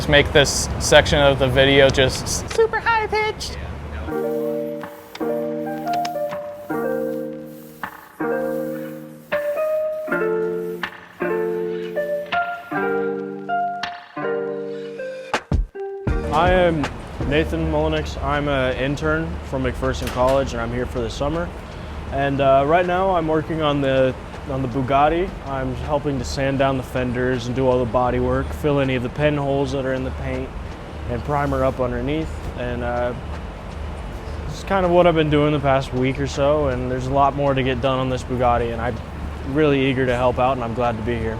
just make this section of the video just super high pitched. I am Nathan Mullenix. I'm an intern from McPherson College, and I'm here for the summer. And right now I'm working on the Bugatti. I'm helping to sand down the fenders and do all the body work, fill any of the pen holes that are in the paint, and primer up underneath. And this is kind of what I've been doing the past week or so, and there's a lot more to get done on this Bugatti, and I'm really eager to help out, and I'm glad to be here.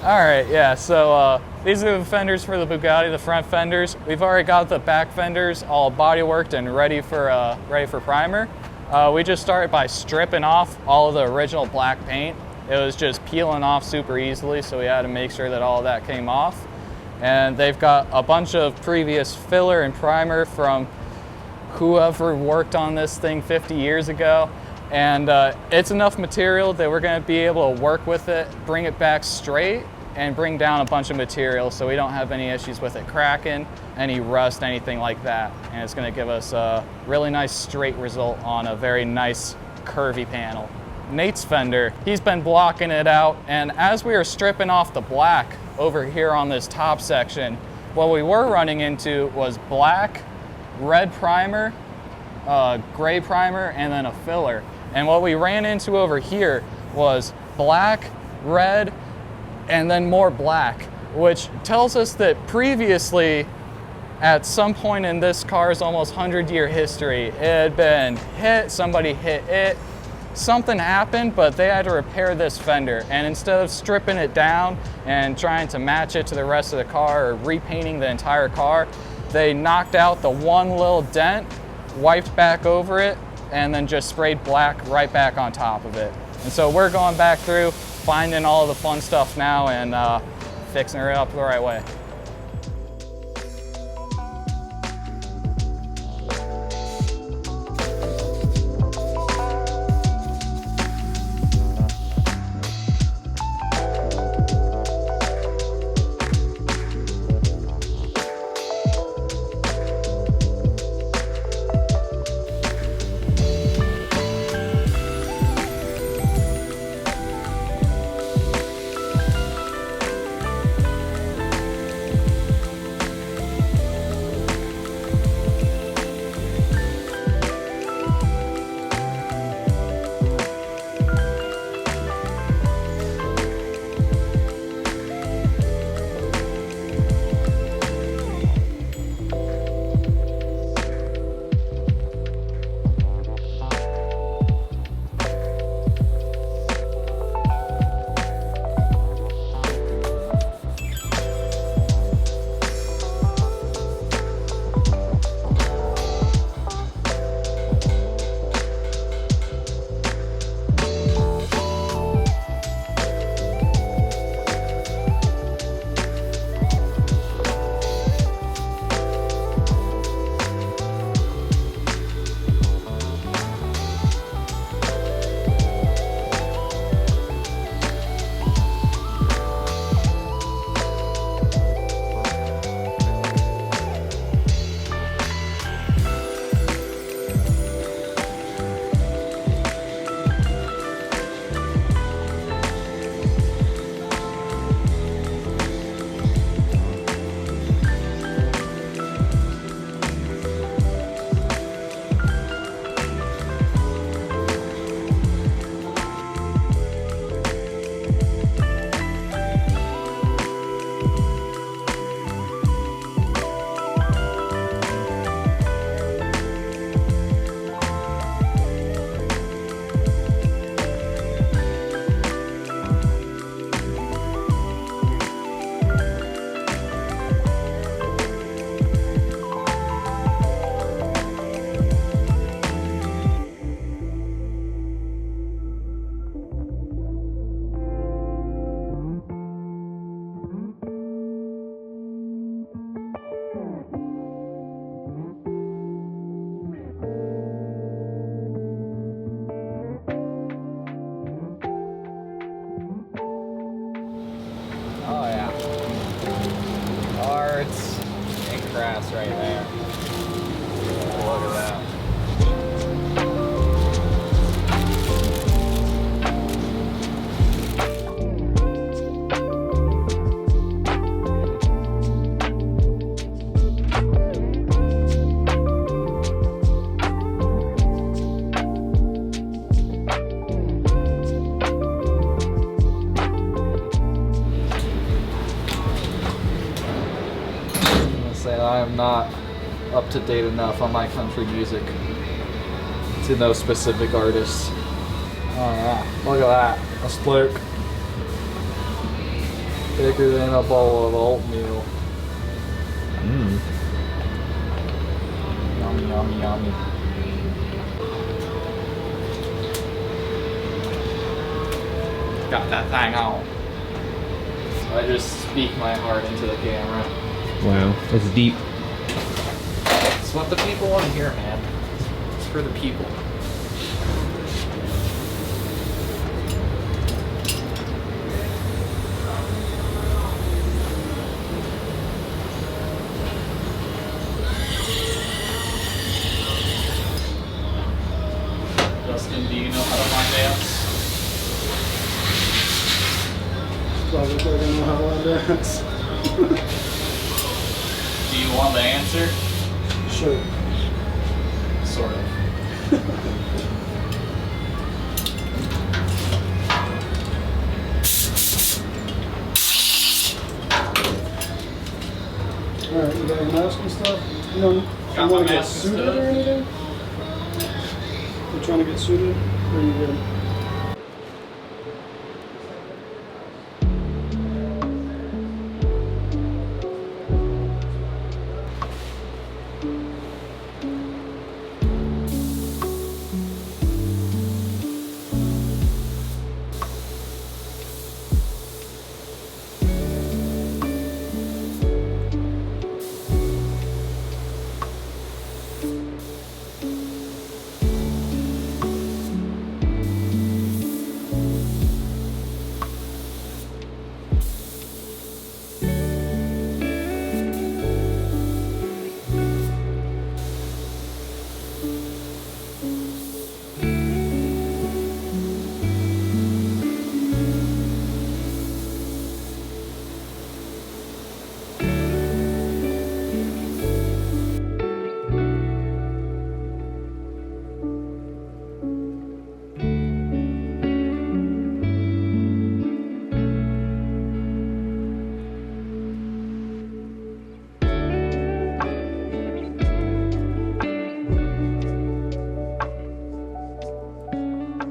All right, yeah, so these are the fenders for the Bugatti, the front fenders. We've already got the back fenders all body worked and ready for primer. We just started by stripping off all of the original black paint. It was just peeling off super easily, so we had to make sure that all of that came off. And they've got a bunch of previous filler and primer from whoever worked on this thing 50 years ago. And it's enough material that we're going to be able to work with it, bring it back straight, and bring down a bunch of material so we don't have any issues with it cracking, any rust, anything like that. And it's going to give us a really nice straight result on a very nice curvy panel. Nate's fender, he's been blocking it out, and as we were stripping off the black over here on this top section, what we were running into was black, red primer, gray primer, and then a filler. And what we ran into over here was black, red, and then more black, which tells us that previously, at some point in this car's almost 100-year history, it had been hit, somebody hit it, something happened, but they had to repair this fender. And instead of stripping it down and trying to match it to the rest of the car or repainting the entire car, they knocked out the one little dent, wiped back over it, and then just sprayed black right back on top of it. And so we're going back through, finding all of the fun stuff now and fixing it up the right way. gas right there. Look at that. I am not up to date enough on my country music to know specific artists. Oh yeah, look at that. A slick. Bigger than a bowl of oatmeal. Mmm. Yummy, yummy, yummy. Got that thing on. So I just speak my heart into the camera. Wow, that's deep. It's what the people want to hear, man. It's for the people. Justin, do you know how to line dance? Probably don't know how to dance. Do you want the answer? Sure. Sort of. Alright, you got your mask and stuff? You don't Got you my want to get mask and suited stuff. or anything? You trying to get suited? Or are you good?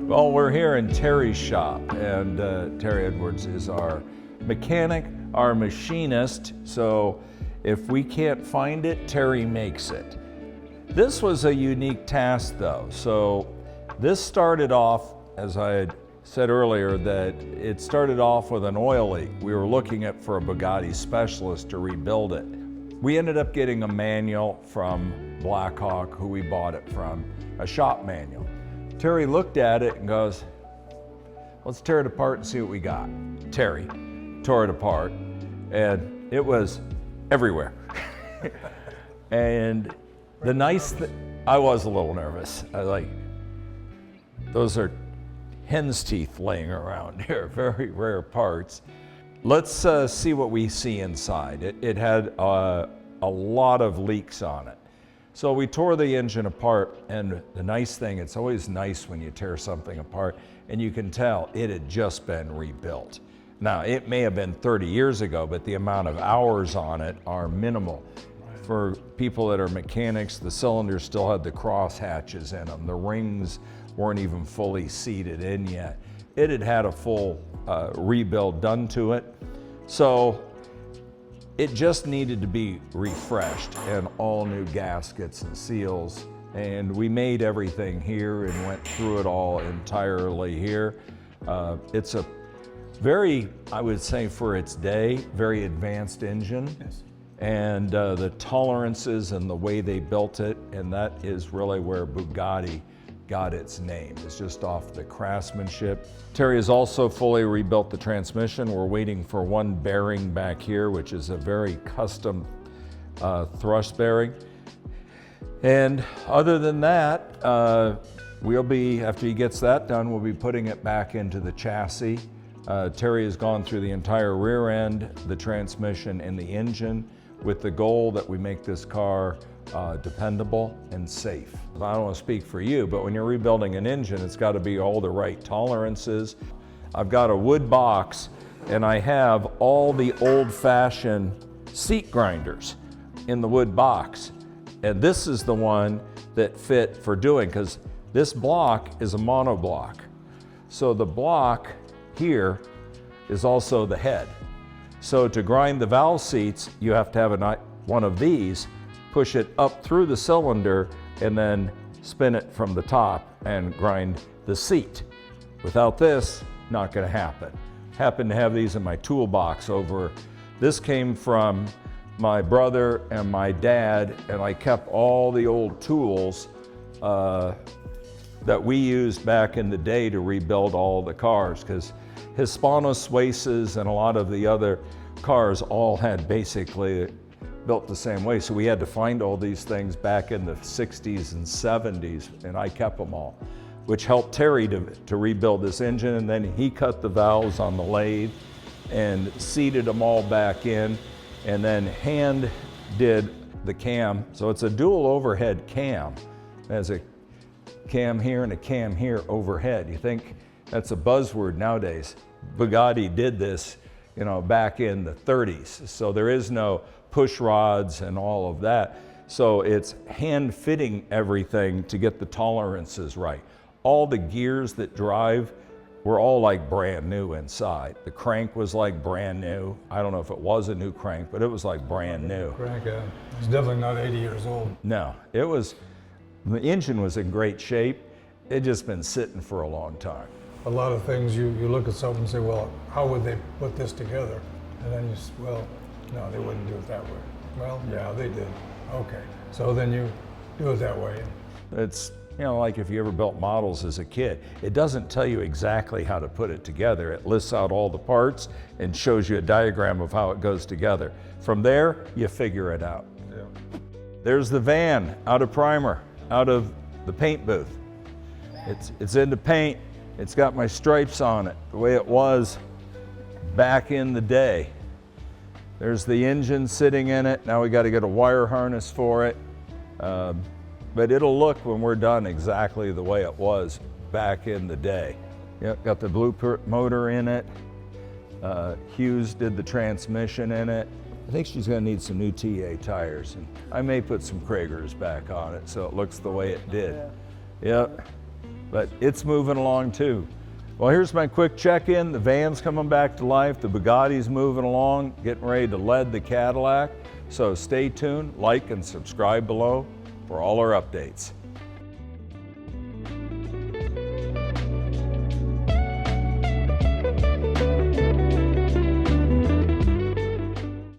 Well, we're here in Terry's shop, and Terry Edwards is our mechanic, our machinist, so if we can't find it, Terry makes it. This was a unique task though, so this started off, as I had said earlier, that it started off with an oil leak. We were looking for a Bugatti specialist to rebuild it. We ended up getting a manual from Blackhawk, who we bought it from, a shop manual. Terry looked at it and goes, let's tear it apart and see what we got. Terry tore it apart and it was everywhere. And the nice thing, I was a little nervous. I was like, those are hen's teeth laying around here, very rare parts. Let's see what we see inside. It had a lot of leaks on it. So we tore the engine apart, and the nice thing, it's always nice when you tear something apart and you can tell it had just been rebuilt. Now, it may have been 30 years ago, but the amount of hours on it are minimal. For people that are mechanics, the cylinders still had the cross hatches in them. The rings weren't even fully seated in yet. It had had a full rebuild done to it. So it just needed to be refreshed and all new gaskets and seals. And we made everything here and went through it all entirely here. It's a very, I would say for its day, very advanced engine. Yes. And the tolerances and the way they built it, and that is really where Bugatti got its name. It's just off the craftsmanship. Terry has also fully rebuilt the transmission. We're waiting for one bearing back here, which is a very custom thrust bearing. And other than that, we'll be, after he gets that done, we'll be putting it back into the chassis. Terry has gone through the entire rear end, the transmission, and the engine with the goal that we make this car dependable and safe. I don't want to speak for you, but when you're rebuilding an engine, it's got to be all the right tolerances. I've got a wood box, and I have all the old-fashioned seat grinders in the wood box. And this is the one that fit for doing, because this block is a monoblock. So the block here is also the head. So to grind the valve seats, you have to have one of these, push it up through the cylinder, and then spin it from the top and grind the seat. Without this, not gonna happen. Happen to have these in my toolbox over. This came from my brother and my dad, and I kept all the old tools that we used back in the day to rebuild all the cars, because Hispanos, Suezes, and a lot of the other cars all had basically built the same way. So we had to find all these things back in the 60s and 70s, and I kept them all, which helped Terry to rebuild this engine. And then he cut the valves on the lathe and seated them all back in, and then hand did the cam. So it's a dual overhead cam. It has a cam here and a cam here overhead. You think that's a buzzword nowadays. Bugatti did this, you know, back in the 30s. So there is no push rods and all of that. So it's hand fitting everything to get the tolerances right. All the gears that drive were all like brand new inside. The crank was like brand new. I don't know if it was a new crank, but it was like brand new. Crank, it's definitely not 80 years old. No, it was, the engine was in great shape. It just been sitting for a long time. A lot of things you look at something and say, well, how would they put this together? And then you say, well, no, they wouldn't do it that way. Well, yeah, they did. Okay, so then you do it that way. It's, you know, like if you ever built models as a kid, it doesn't tell you exactly how to put it together. It lists out all the parts and shows you a diagram of how it goes together. From there, you figure it out. Yeah. There's the van out of primer, out of the paint booth. It's into paint. It's got my stripes on it, the way it was back in the day. There's the engine sitting in it. Now we got to get a wire harness for it. But it'll look when we're done exactly the way it was back in the day. Yep, got the Blueprint motor in it. Hughes did the transmission in it. I think she's gonna need some new TA tires, and I may put some Kragers back on it so it looks the way it did. Yep, but it's moving along too. Well, here's my quick check-in. The van's coming back to life. The Bugatti's moving along, getting ready to lead the Cadillac. So stay tuned, like and subscribe below for all our updates.